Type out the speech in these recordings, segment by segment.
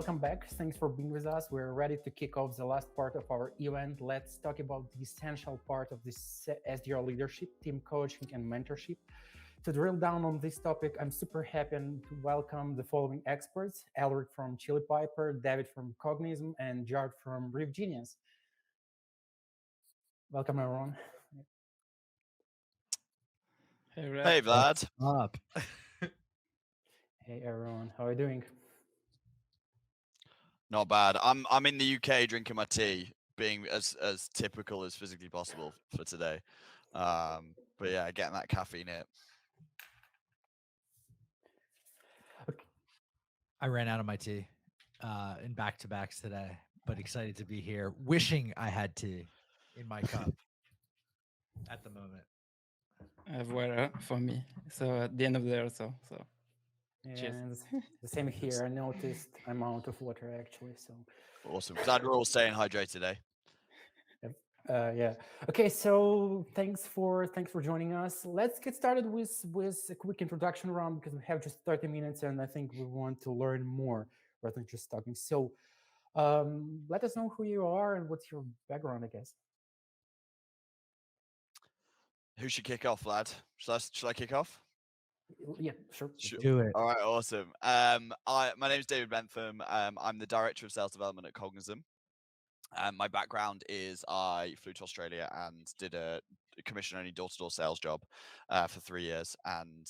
welcome back. Thanks for being with us. We're ready to kick off the last part of our event. Let's talk about the essential part of this SDR leadership, team coaching, and mentorship. To drill down on this topic, I'm super happy to welcome the following experts: Elric from Chili Piper, David from Cognism, and Jared from RevGenius. Welcome, everyone. Hey, What's Vlad. up? Hey, everyone. How are you doing? Not bad. I'm in the UK drinking my tea, being as typical as physically possible for today. But yeah, getting that caffeine hit. I ran out of my tea in back-to-backs today, but excited to be here. Wishing I had tea in my cup at the moment. Water for me. So at the end of the day also. So cheers. And the same here. I noticed I'm out of water actually. So Awesome. Glad we're all staying hydrated today. yeah. Okay. So thanks for joining us. Let's get started with a quick introduction round because we have just 30 minutes, and I think we want to learn more rather than just talking. So let us know who you are and what's your background, I guess. Who should kick off, Vlad? Shall I kick off? Yeah, sure. Do it. All right, awesome. My name is David Bentham. I'm the director of sales development at Cognism. My background is I flew to Australia and did a commission-only door-to-door sales job for 3 years, and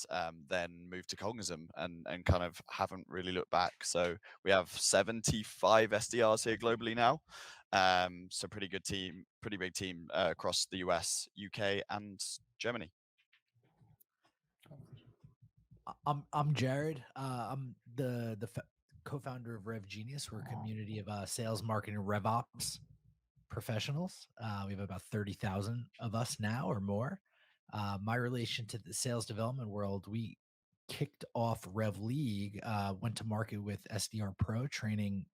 then moved to Cognism and kind of haven't really looked back. So we have 75 SDRs here globally now. So pretty good team, pretty big team across the US, UK, and Germany. I'm Jared. I'm the co-founder of RevGenius. We're a community of sales, marketing, and RevOps professionals. We have about 30,000 of us now or more. My relation to the sales development world, we kicked off Rev League, went to market with SDR Pro, training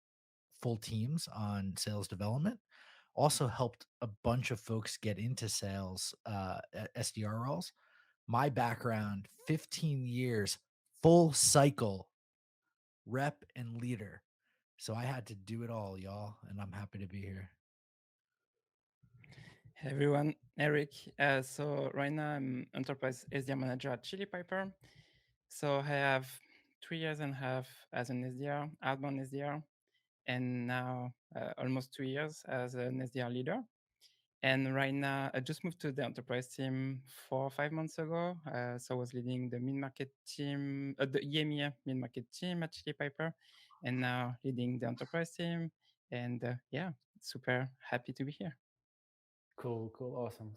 full teams on sales development. Also helped a bunch of folks get into sales SDR roles. My background, 15 years, full cycle rep and leader. So I had to do it all, y'all, and I'm happy to be here. Hey everyone, Eric. So right now I'm enterprise SDR manager at Chili Piper. So I have 3.5 years as an SDR, outbound SDR, and now almost 2 years as an SDR leader. And right now, I just moved to the enterprise team 4 or 5 months ago. So I was leading the mid-market team, the EMEA mid-market team at Chili Piper, and now leading the enterprise team. And yeah, super happy to be here. Cool, awesome.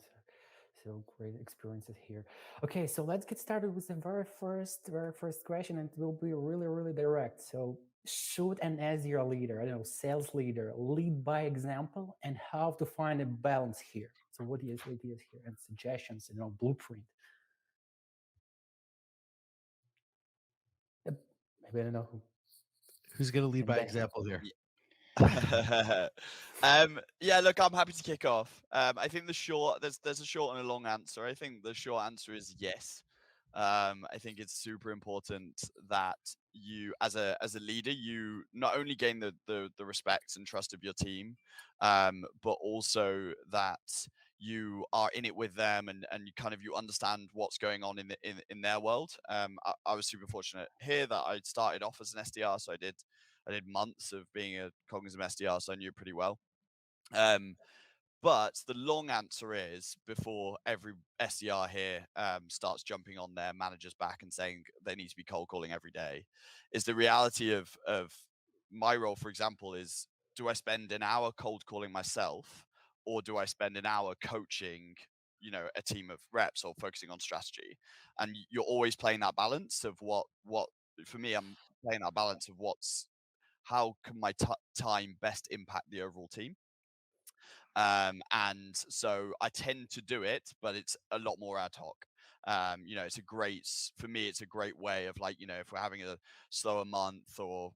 So great experiences here. Okay, so let's get started with the very first question, and it will be really direct. So, should an SDR leader, I don't know, sales leader, lead by example, and how to find a balance here? So, what is ideas here and suggestions? Blueprint. Maybe I don't know Who's going to lead by Ben. example here? Yeah, look, I'm happy to kick off. I think there's a short and a long answer. I think the short answer is yes. I think it's super important that you, as a leader, you not only gain the respect and trust of your team, but also that you are in it with them and you understand what's going on in their world. I was super fortunate here that I started off as an SDR, so I did months of being a Cognism SDR, so I knew it pretty well. But the long answer is, before every SDR here starts jumping on their manager's back and saying they need to be cold calling every day, is the reality of my role, for example, is, do I spend an hour cold calling myself, or do I spend an hour coaching, a team of reps or focusing on strategy? And you're always playing that balance of what for me, I'm playing that balance of how can my time best impact the overall team? And so I tend to do it, but it's a lot more ad hoc. For me, it's a great way of, like, if we're having a slower month or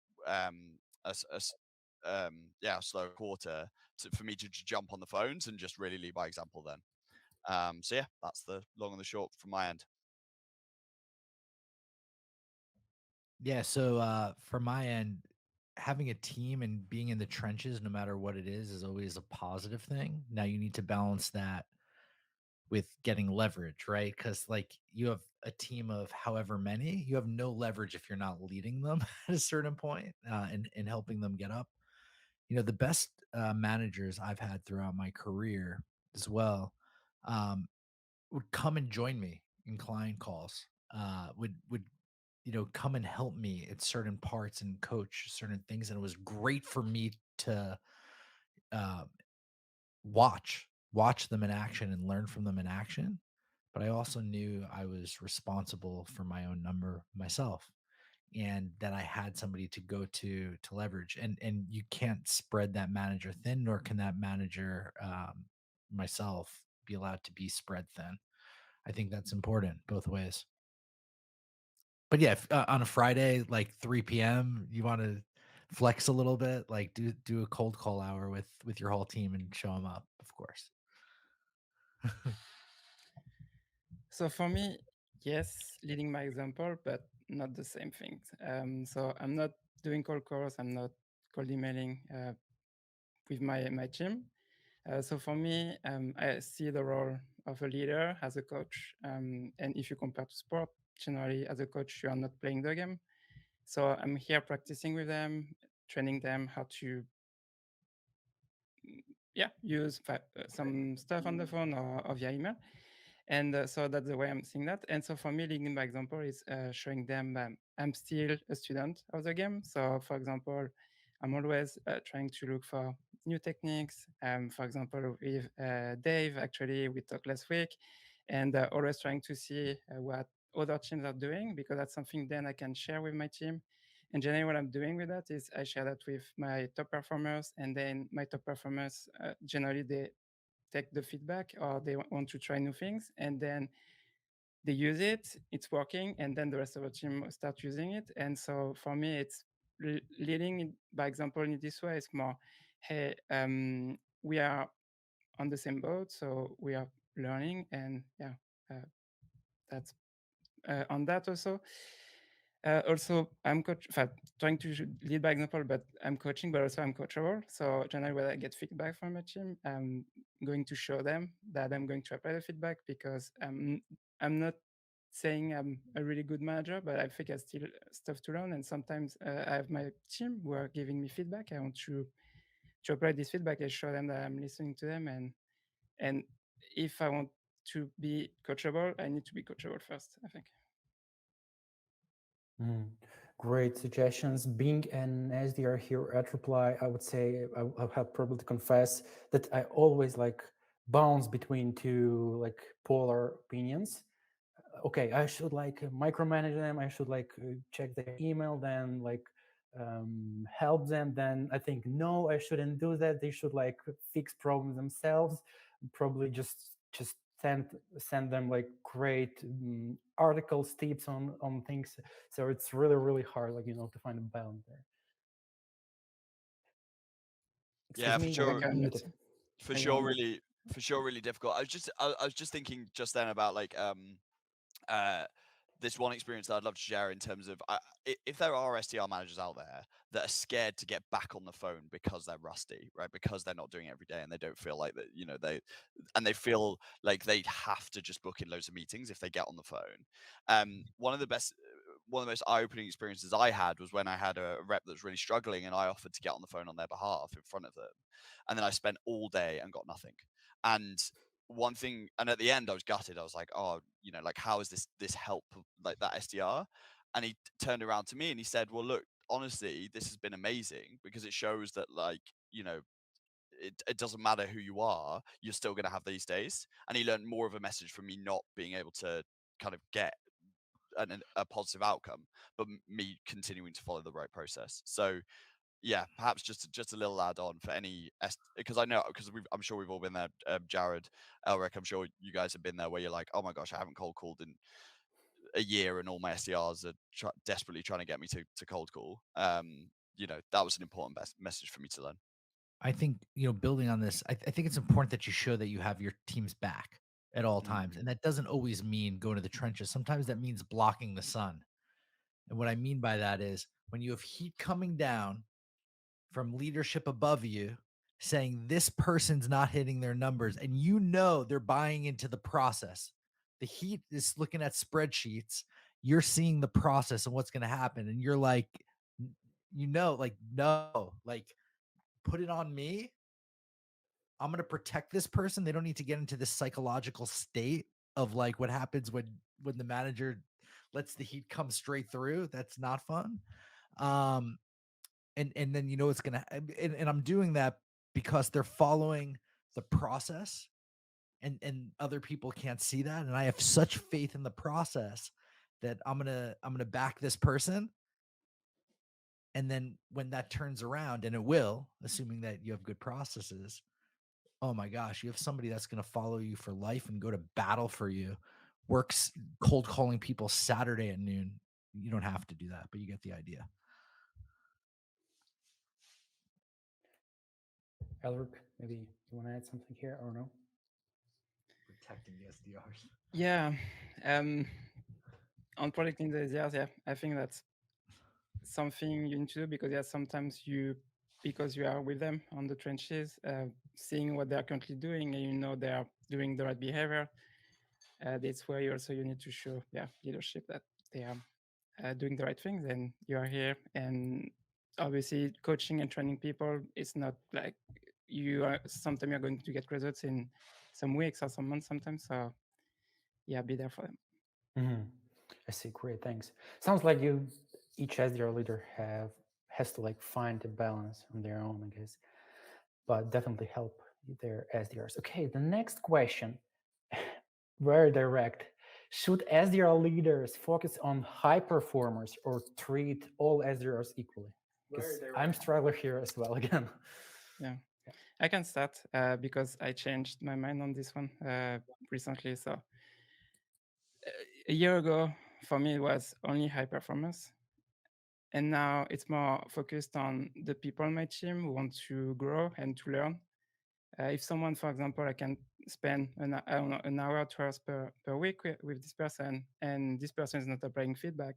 slower quarter, for me to jump on the phones and just really lead by example then. So yeah, that's the long and the short from my end. Yeah, so from my end, having a team and being in the trenches, no matter what it is always a positive thing. Now you need to balance that with getting leverage, right? Because like you have a team of however many, you have no leverage if you're not leading them at a certain point and helping them get up. The best managers I've had throughout my career as well um, would come and join me in client calls. Would come and help me at certain parts and coach certain things, and it was great for me to uh, watch them in action and learn from them in action. But I also knew I was responsible for my own number myself, and that I had somebody to go to leverage. And you can't spread that manager thin, nor can that manager myself be allowed to be spread thin. I think that's important both ways. But yeah, if, on a Friday, like 3 p.m., you want to flex a little bit, like do a cold call hour with your whole team and show them up, of course. So for me, yes, leading by example, but not the same thing. So I'm not doing cold calls. I'm not cold emailing with my team. So for me, I see the role of a leader as a coach. And if you compare to sport, generally as a coach, you are not playing the game. So I'm here practicing with them, training them how to, use some stuff on the phone or via email. And so that's the way I'm seeing that. And so for me, leading by example is showing them I'm still a student of the game. So for example, I'm always trying to look for new techniques. For example, with Dave, actually, we talked last week, and always trying to see what other teams are doing, because that's something then I can share with my team. And generally, what I'm doing with that is I share that with my top performers, and then my top performers generally they take the feedback, or they want to try new things, and then they use it, it's working, and then the rest of the team start using it. And so for me, it's leading by example in this way. It's more, hey, we are on the same boat, so we are learning. And that's on that also. Also, I'm trying to lead by example, but I'm coaching, but also I'm coachable. So generally, when I get feedback from a team, I'm going to show them that I'm going to apply the feedback, because I'm not saying I'm a really good manager, but I think I still stuff to learn. And sometimes I have my team who are giving me feedback. I want to apply this feedback. I show them that I'm listening to them, and if I want to be coachable, I need to be coachable first, I think. Mm, great suggestions. Being an SDR here at Reply, I would say I'll have probably to confess that I always like bounce between two like polar opinions. Okay, I should like micromanage them. I should like check their email, then like help them. Then I think no, I shouldn't do that. They should like fix problems themselves. Probably just send them like great articles, tips on things. So it's really hard, like to find a balance there. Excuse Yeah, for me, sure. you're muted. For Yeah, sure, really, for sure, really difficult. I was just thinking just then about like uh this one experience that I'd love to share in terms of if there are SDR managers out there that are scared to get back on the phone because they're rusty, right? Because they're not doing it every day and they don't feel like that, they feel like they have to just book in loads of meetings if they get on the phone. One of the most eye-opening experiences I had was when I had a rep that was really struggling and I offered to get on the phone on their behalf in front of them. And then I spent all day and got nothing. And one thing, and at the end I was gutted. I was like, oh, like how is this help like that SDR? And he turned around to me and he said, well, look, honestly, this has been amazing because it shows that like, it doesn't matter who you are, you're still going to have these days. And he learned more of a message from me not being able to kind of get a positive outcome, but me continuing to follow the right process. So yeah, perhaps just a little add on for any because I'm sure we've all been there. Jared, Elric, I'm sure you guys have been there where you're like, oh my gosh, I haven't cold called in a year, and all my SDRs are desperately trying to get me to cold call. That was an important message for me to learn. I think, building on this, I think it's important that you show that you have your team's back at all times. And that doesn't always mean going to the trenches. Sometimes that means blocking the sun. And what I mean by that is when you have heat coming down from leadership above you saying this person's not hitting their numbers, and you know they're buying into the process. The heat is looking at spreadsheets. You're seeing the process and what's going to happen, and you're like, like, no, like, put it on me. I'm going to protect this person. They don't need to get into this psychological state of like what happens when the manager lets the heat come straight through. That's not fun. And then it's gonna, and I'm doing that because they're following the process, and other people can't see that, and I have such faith in the process that I'm gonna back this person. And then when that turns around, and it will, assuming that you have good processes, oh my gosh, you have somebody that's going to follow you for life and go to battle for you, works cold calling people Saturday at noon. You don't have to do that, but you get the idea. Elric, maybe you want to add something here or no? Protecting the SDRs. Yeah. On protecting the SDRs, yeah, I think that's something you need to do because sometimes because you are with them on the trenches, seeing what they are currently doing, and they are doing the right behavior. That's where you need to show leadership that they are doing the right things, and you are here. And obviously, coaching and training people, it's not like sometimes you're going to get results in some weeks or some months sometimes. So be there for them. Mm-hmm. I see. Great, thanks. Sounds like each SDR leader has to like find a balance on their own, I guess, but definitely help their SDRs. Okay, the next question, very direct. Should SDR leaders focus on high performers or treat all SDRs equally? Because I'm struggling here as well again. Yeah. I can start because I changed my mind on this one recently. So a year ago, for me, it was only high performance. And now it's more focused on the people on my team who want to grow and to learn. If someone, for example, I can spend an hour, 2 hours per week with this person, and this person is not applying feedback,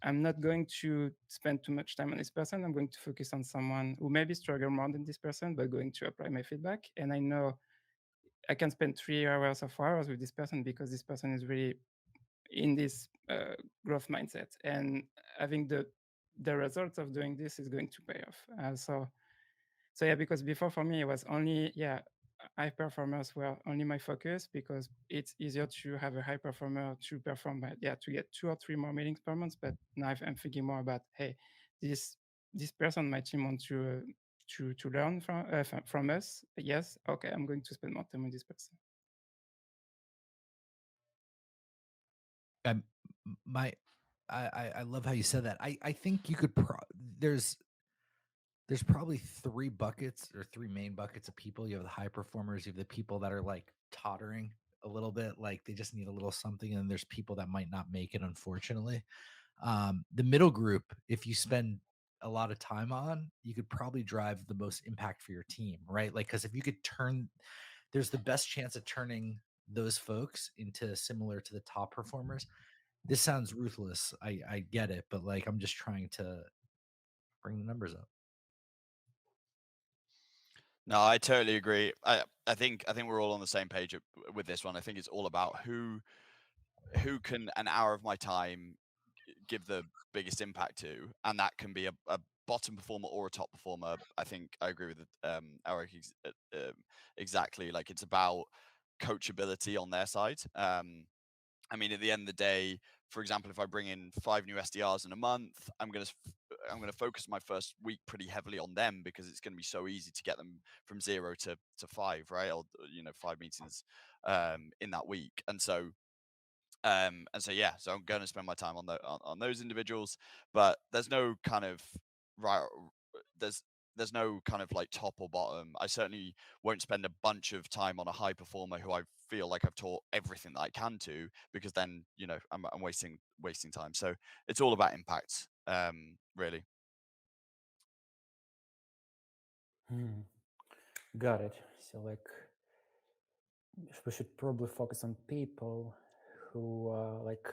I'm not going to spend too much time on this person. I'm going to focus on someone who maybe struggle more than this person, but going to apply my feedback. And I know I can spend 3 hours or 4 hours with this person because this person is really in this growth mindset. And I think the results of doing this is going to pay off. So yeah, because before for me it was only high performers were only my focus because it's easier to have a high performer to perform to get 2 or 3 more meetings per month. But now I'm thinking more about, hey, this person my team wants to learn from us. Yes, okay, I'm going to spend more time with this person. I love how you said that. I think you could there's probably 3 buckets or 3 main buckets of people. You have the high performers, you have the people that are like tottering a little bit, like they just need a little something, and there's people that might not make it, unfortunately. The middle group, if you spend a lot of time on, you could probably drive the most impact for your team, right? Like, because if you could there's the best chance of turning those folks into similar to the top performers. This sounds ruthless. I get it, but like I'm just trying to bring the numbers up. No, I totally agree. I think we're all on the same page with this one. I think it's all about who can an hour of my time give the biggest impact to, and that can be a bottom performer or a top performer. I think I agree with Eric exactly. Like, it's about coachability on their side. I mean, at the end of the day, for example, if I bring in 5 new SDRs in a month, I'm going to focus my first week pretty heavily on them because it's going to be so easy to get them from 0 to 5, right? Or 5 meetings in that week, and so yeah, so I'm going to spend my time on those individuals, but there's no kind of right. There's no kind of like top or bottom. I certainly won't spend a bunch of time on a high performer who I feel like I've taught everything that I can to, because then I'm wasting time. So it's all about impact, really. Got it. So like we should probably focus on people who like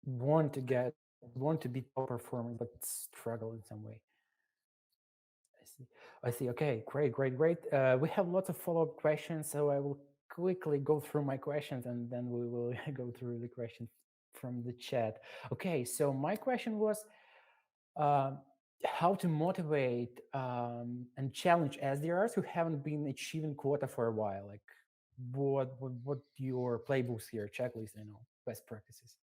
want to be top performers but struggle in some way. I see. Okay, great. We have lots of follow-up questions, so I will quickly go through my questions and then we will go through the questions from the chat. Okay, so my question was um, how to motivate and challenge SDRs who haven't been achieving quota for a while. Like, what your playbooks here, checklist, best practices.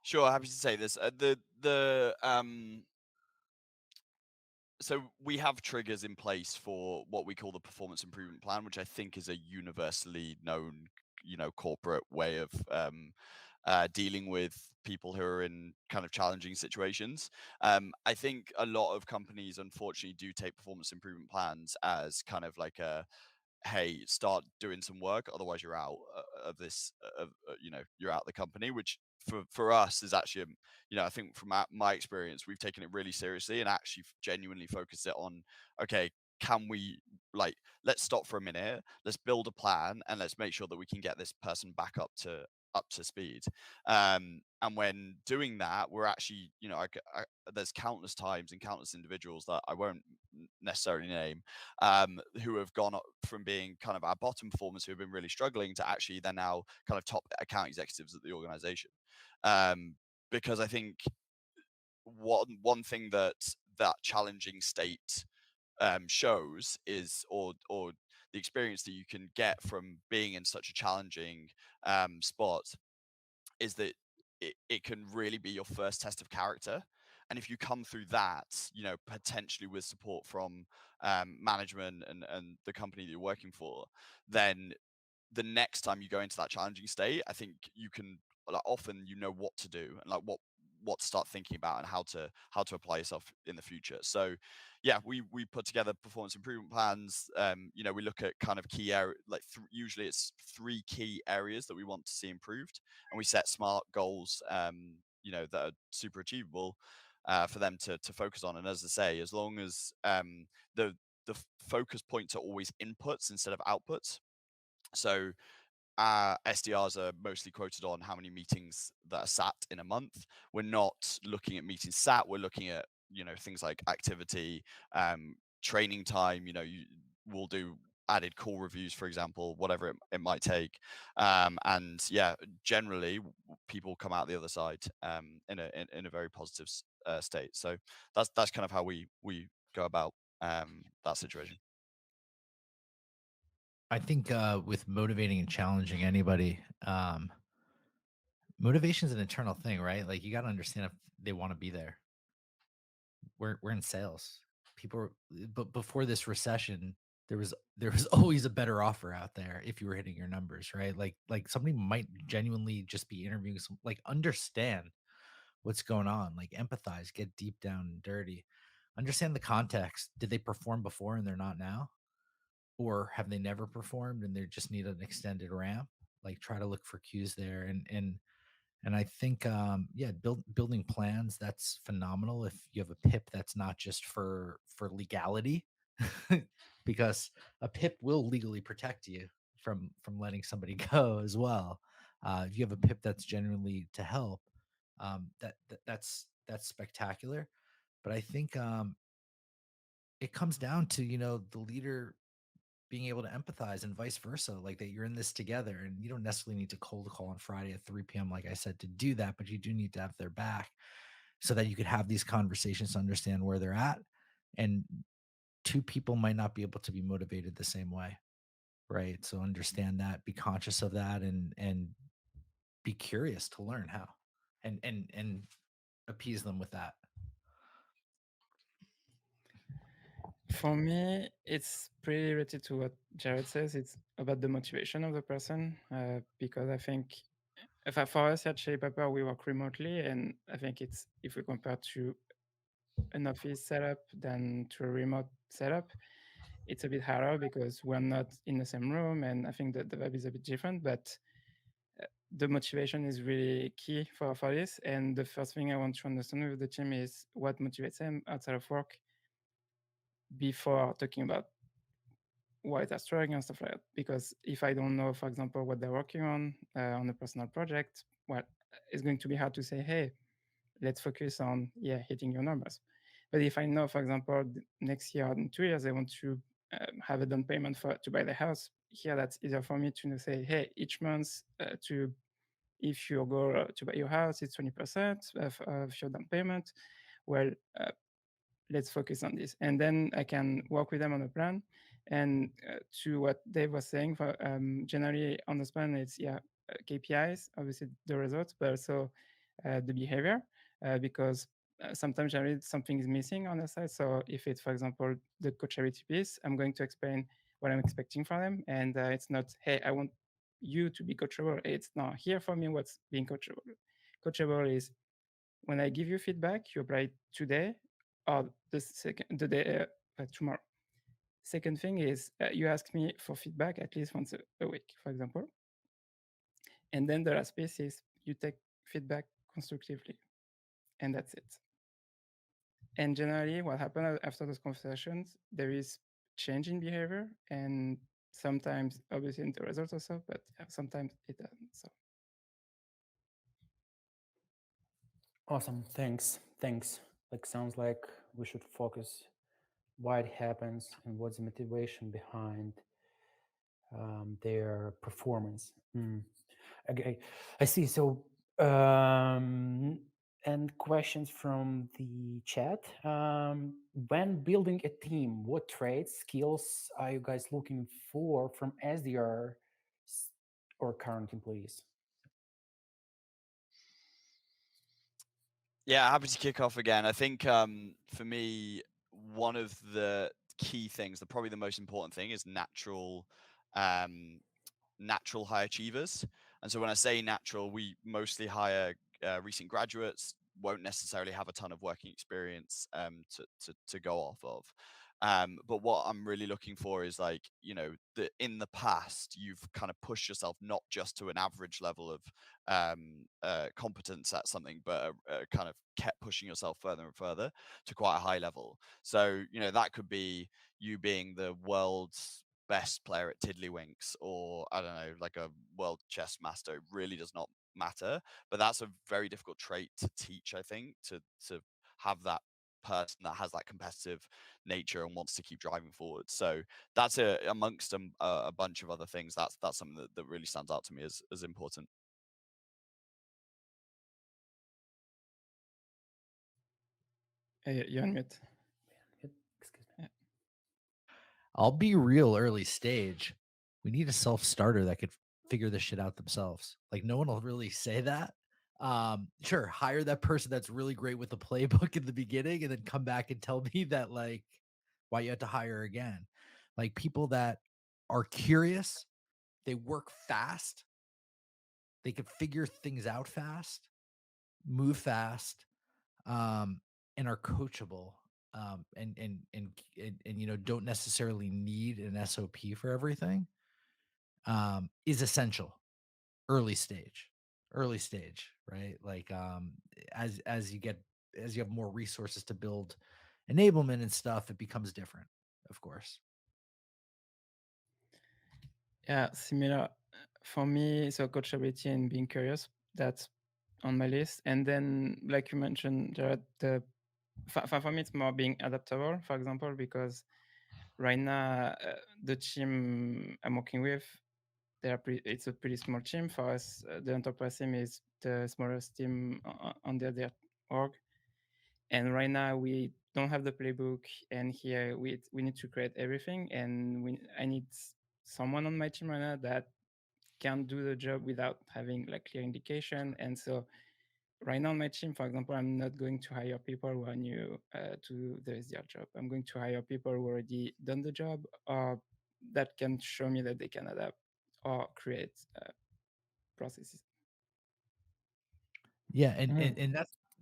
Sure, happy to say this. So we have triggers in place for what we call the performance improvement plan, which I think is a universally known, corporate way of dealing with people who are in kind of challenging situations. I think a lot of companies, unfortunately, do take performance improvement plans as kind of like a hey, start doing some work, otherwise you're out of this, you're out of the company, which for us is actually, I think from my experience, we've taken it really seriously and actually genuinely focused it on, okay, can we let's stop for a minute, let's build a plan, and let's make sure that we can get this person back up to speed. And when doing that, we're actually, there's countless times and countless individuals that I won't necessarily name, who have gone up from being kind of our bottom performers who have been really struggling to actually they're now kind of top account executives at the organization. Because I think one thing that challenging state shows is, or the experience that you can get from being in such a challenging spot is that it can really be your first test of character. And if you come through that, potentially with support from management and the company that you're working for, then the next time you go into that challenging state, I think you can often what to do and what to start thinking about and how to apply yourself in the future. So yeah, we put together performance improvement plans. We look at kind of key area, usually it's 3 key areas that we want to see improved, and we set smart goals that are super achievable for them to focus on. And as I say, as long as the focus points are always inputs instead of outputs. So SDRs are mostly quoted on how many meetings that are sat in a month. We're not looking at meetings sat. We're looking at things like activity, training time. We'll do added call reviews, for example, whatever it might take. And yeah, generally people come out the other side in a very positive state. So that's kind of how we go about that situation. I think with motivating and challenging anybody, motivation is an internal thing, right? Like you got to understand if they want to be there. We're in sales. But before this recession, there was always a better offer out there if you were hitting your numbers, right? Like somebody might genuinely just be interviewing some, like understand what's going on, like empathize, get deep down and dirty, understand the context. Did they perform before and they're not now? Or have they never performed and they just need an extended ramp? Like try to look for cues there. And I think yeah, building plans, that's phenomenal if you have a PIP that's not just for legality, because a PIP will legally protect you from letting somebody go as well. If you have a PIP that's genuinely to help, that's spectacular. But I think it comes down to the leader being able to empathize and vice versa, like that you're in this together, and you don't necessarily need to cold call on Friday at 3 p.m. like I said to do that, but you do need to have their back so that you could have these conversations to understand where they're at. And two people might not be able to be motivated the same way, right? So understand that, be conscious of that, and be curious to learn how, and appease them with that. For me, it's pretty related to what Jared says. It's about the motivation of the person, because I think for us at Chili Pepper, we work remotely, and I think it's, if we compare to an office setup than to a remote setup, it's a bit harder because we're not in the same room, and I think that the vibe is a bit different. But the motivation is really key for this. And the first thing I want to understand with the team is what motivates them outside of work before talking about why they're struggling and stuff like that. Because if I don't know, for example, what they're working on a personal project, well, it's going to be hard to say, hey, let's focus on hitting your numbers. But if I know, for example, next year or in 2 years, I want to have a down payment to buy the house, here that's easier for me to say, hey, each month if you go to buy your house, it's 20% of your down payment. Well, let's focus on this. And then I can work with them on a plan. And to what Dave was saying, for generally on the plan, it's KPIs, obviously the results, but also the behavior, because sometimes generally something is missing on the side. So if it's, for example, the coachability piece, I'm going to explain what I'm expecting from them. And it's not, hey, I want you to be coachable. It's not here for me what's being coachable. Coachable is when I give you feedback, you apply it today or the day tomorrow. Second thing is you ask me for feedback at least once a week, for example. And then the last piece is you take feedback constructively, and that's it. And generally, what happens after those conversations, there is change in behavior, and sometimes, obviously, in the results also, but sometimes it doesn't. So. Awesome. Thanks. Like, sounds like we should focus why it happens and what's the motivation behind their performance. Okay, I see. So, and questions from the chat. When building a team, what traits, skills are you guys looking for from SDR or current employees? Yeah, happy to kick off again. I think for me, one of the key things, probably the most important thing, is natural high achievers. And so when I say natural, we mostly hire recent graduates, won't necessarily have a ton of working experience to go off of. But what I'm really looking for is, like, in the past, you've kind of pushed yourself not just to an average level of competence at something, but kind of kept pushing yourself further and further to quite a high level. So, that could be you being the world's best player at Tiddlywinks, or I don't know, like a world chess master. It really does not matter, but that's a very difficult trait to teach, I think, to have that person that has that competitive nature and wants to keep driving forward. So that's amongst a bunch of other things, that's something that really stands out to me as important. You're on mute. Excuse me. I'll be real early stage. We need a self-starter that could figure this shit out themselves. Like, no one will really say that. Sure, hire that person that's really great with the playbook in the beginning and then come back and tell me that, like, why you had to hire again. Like, people that are curious, they work fast, they can figure things out fast, move fast, and are coachable, and don't necessarily need an SOP for everything, is essential early stage, right? Like, as you have more resources to build enablement and stuff, it becomes different, of course. Yeah, similar for me. So coachability and being curious, that's on my list. And then, like you mentioned, Jared, for me, it's more being adaptable, for example, because right now, the team I'm working with, it's a pretty small team. For us, the enterprise team is the smallest team on their org. And right now, we don't have the playbook. And here, we need to create everything. And I need someone on my team right now that can do the job without having like clear indication. And so right now on my team, for example, I'm not going to hire people who are new to the SDR job. I'm going to hire people who already done the job or that can show me that they can adapt or create processes. Yeah, and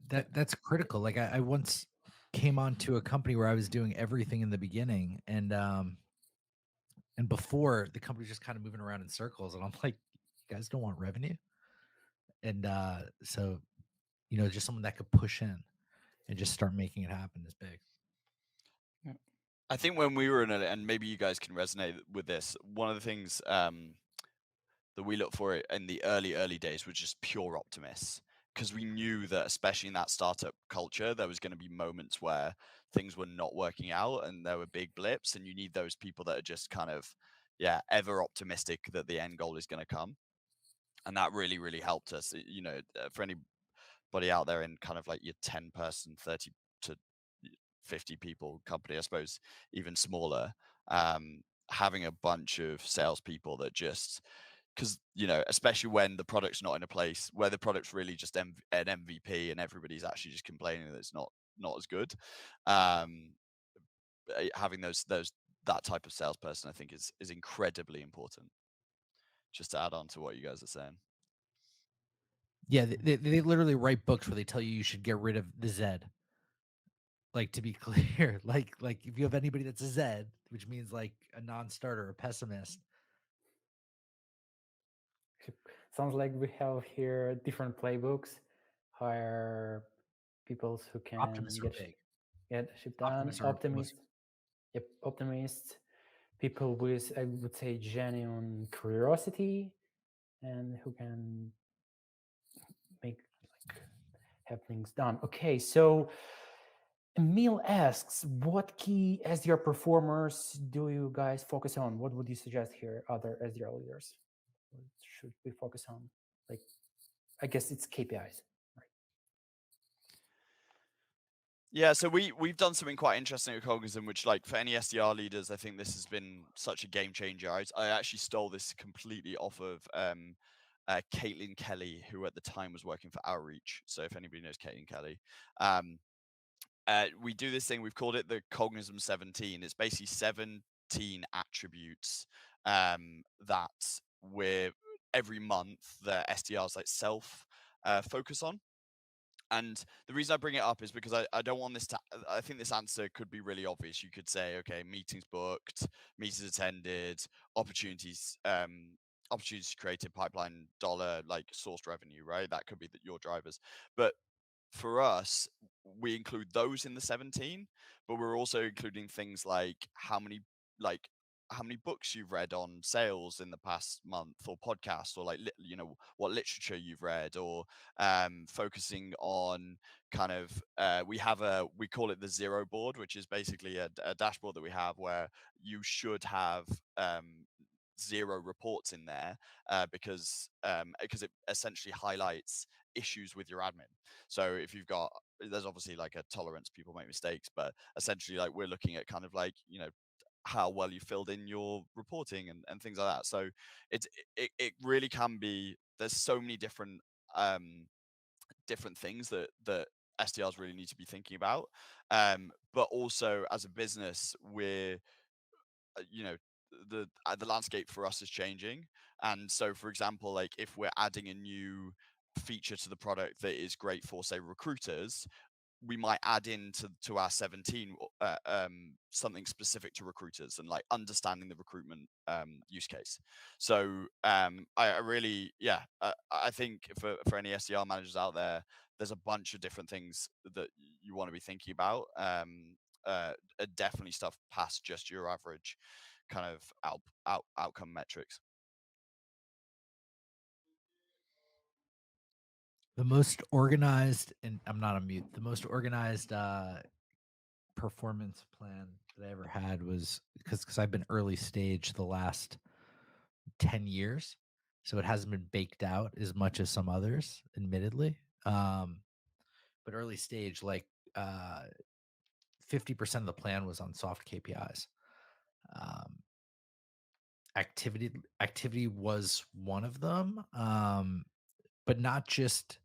that's critical. Like, I once came onto a company where I was doing everything in the beginning, and before, the company was just kind of moving around in circles, and I'm like, you guys don't want revenue? And so, just someone that could push in and just start making it happen is big. Yeah. I think when we were in it, and maybe you guys can resonate with this, one of the things that we looked for in the early days was just pure optimists, because we knew that, especially in that startup culture, there was going to be moments where things were not working out and there were big blips, and you need those people that are just kind of ever optimistic that the end goal is going to come. And that really, really helped us. For anybody out there in kind of like your 10 person, 30 to 50 people company, I suppose even smaller, having a bunch of salespeople that just, because especially when the product's not in a place where the product's really just an MVP and everybody's actually just complaining that it's not as good, having that type of salesperson, I think is incredibly important. Just to add on to what you guys are saying. Yeah, they literally write books where they tell you should get rid of the Z. Like, to be clear, like if you have anybody that's a Z, which means like a non-starter, a pessimist. Sounds like we have here different playbooks. Hire people who can Optimists are big. get shit done. Optimists. Yep, optimists. People with, I would say, genuine curiosity, and who can make have things done. Okay, so Emil asks, what key SDR performers do you guys focus on? What would you suggest here, other SDR leaders? What should we focus on? Like, I guess it's KPIs, right? Yeah, so we've done something quite interesting at Cognism, which, like, for any SDR leaders, I think this has been such a game changer. I actually stole this completely off of Caitlin Kelly, who at the time was working for Outreach. So if anybody knows Caitlin Kelly, we do this thing. We've called it the Cognism 17. It's basically 17 attributes that we're every month the SDRs like self focus on. And the reason I bring it up is because I don't want this to, I think this answer could be really obvious. You could say, okay, meetings booked, meetings attended, opportunities created, pipeline dollar, like sourced revenue, right? That could be your drivers. But for us, we include those in the 17, but we're also including things like how many books you've read on sales in the past month, or podcasts, or like what literature you've read, or focusing on kind of we call it the zero board, which is basically a dashboard that we have where you should have 0 reports in there, because it essentially highlights issues with your admin. So if there's obviously like a tolerance, people make mistakes, but essentially, like, we're looking at kind of like how well you filled in your reporting and things like that. So it really can be, there's so many different things that SDRs really need to be thinking about, but also as a business, we're the landscape for us is changing. And so, for example, like, if we're adding a new feature to the product that is great for, say, recruiters, we might add to our 17 something specific to recruiters and like understanding the recruitment use case. So I really, I think for any SDR managers out there, there's a bunch of different things that you want to be thinking about. Definitely stuff past just your average kind of outcome metrics. The most organized, and I'm not on mute, the most organized performance plan that I ever had was because I've been early stage the last 10 years. So it hasn't been baked out as much as some others, admittedly. But early stage, like 50% of the plan was on soft KPIs. Activity was one of them, but not just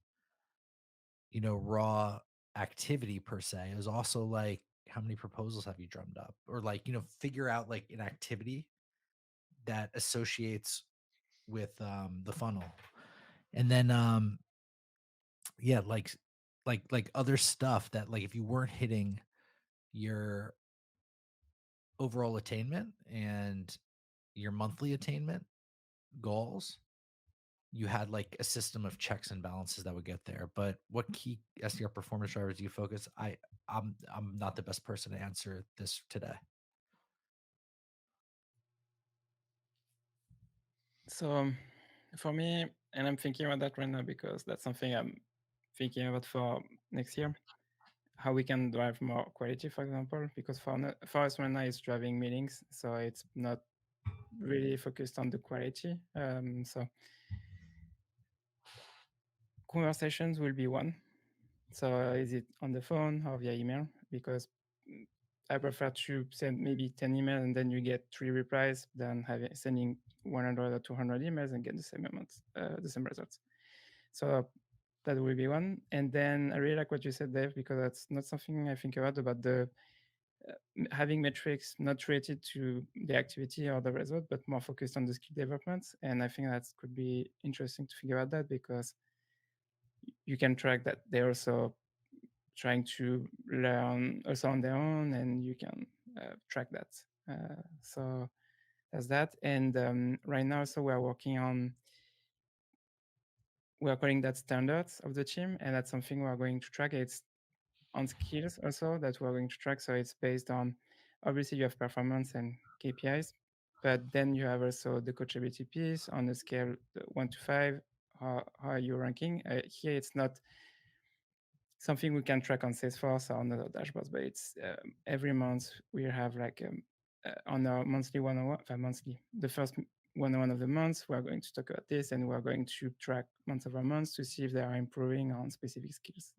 raw activity per se. It was also like, how many proposals have you drummed up, or like figure out like an activity that associates with the funnel, and then like other stuff that, like, if you weren't hitting your overall attainment and your monthly attainment goals, you had like a system of checks and balances that would get there. But what key SDR performance drivers do you focus? I'm not the best person to answer this today. So for me, and I'm thinking about that right now because that's something I'm thinking about for next year. how we can drive more quality, for example, because for us right now it's driving meetings, so it's not really focused on the quality. So conversations will be one. So is it on the phone or via email? Because I prefer to send maybe 10 emails and then you get 3 replies than sending 100 or 200 emails and get the same amount, the same results. So that will be one. And then I really like what you said, Dave, because that's not something I think about the having metrics not related to the activity or the result, but more focused on the skill development. And I think that could be interesting to figure out that, because you can track that they're also trying to learn also on their own, and you can track that. So that's that. And right now, so we're calling that standards of the team, and that's something we're going to track. It's on skills also that we're going to track. So it's based on, obviously you have performance and KPIs, but then you have also the coachability piece on a scale 1 to 5. How are you ranking? Here it's not something we can track on Salesforce or on other dashboards, but it's every month we have like on our monthly one-on-one, the first one-on-one of the month, we're going to talk about this, and we're going to track month over month to see if they are improving on specific skills.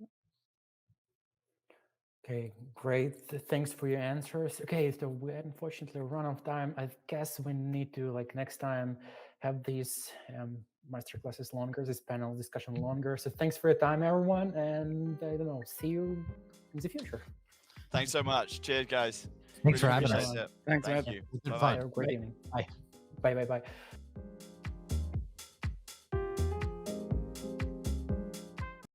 Okay, great. Thanks for your answers. Okay, so we unfortunately run out of time. I guess we need to, like, next time have these masterclasses longer, this panel discussion longer. So thanks for your time, everyone, and I don't know, see you in the future. Thanks so much. Cheers, guys. Thanks for Really having appreciate us. it. Thanks, Thank Matt. you. It's been Bye-bye. fun. Have a great Bye. evening. Bye. Bye, bye, bye.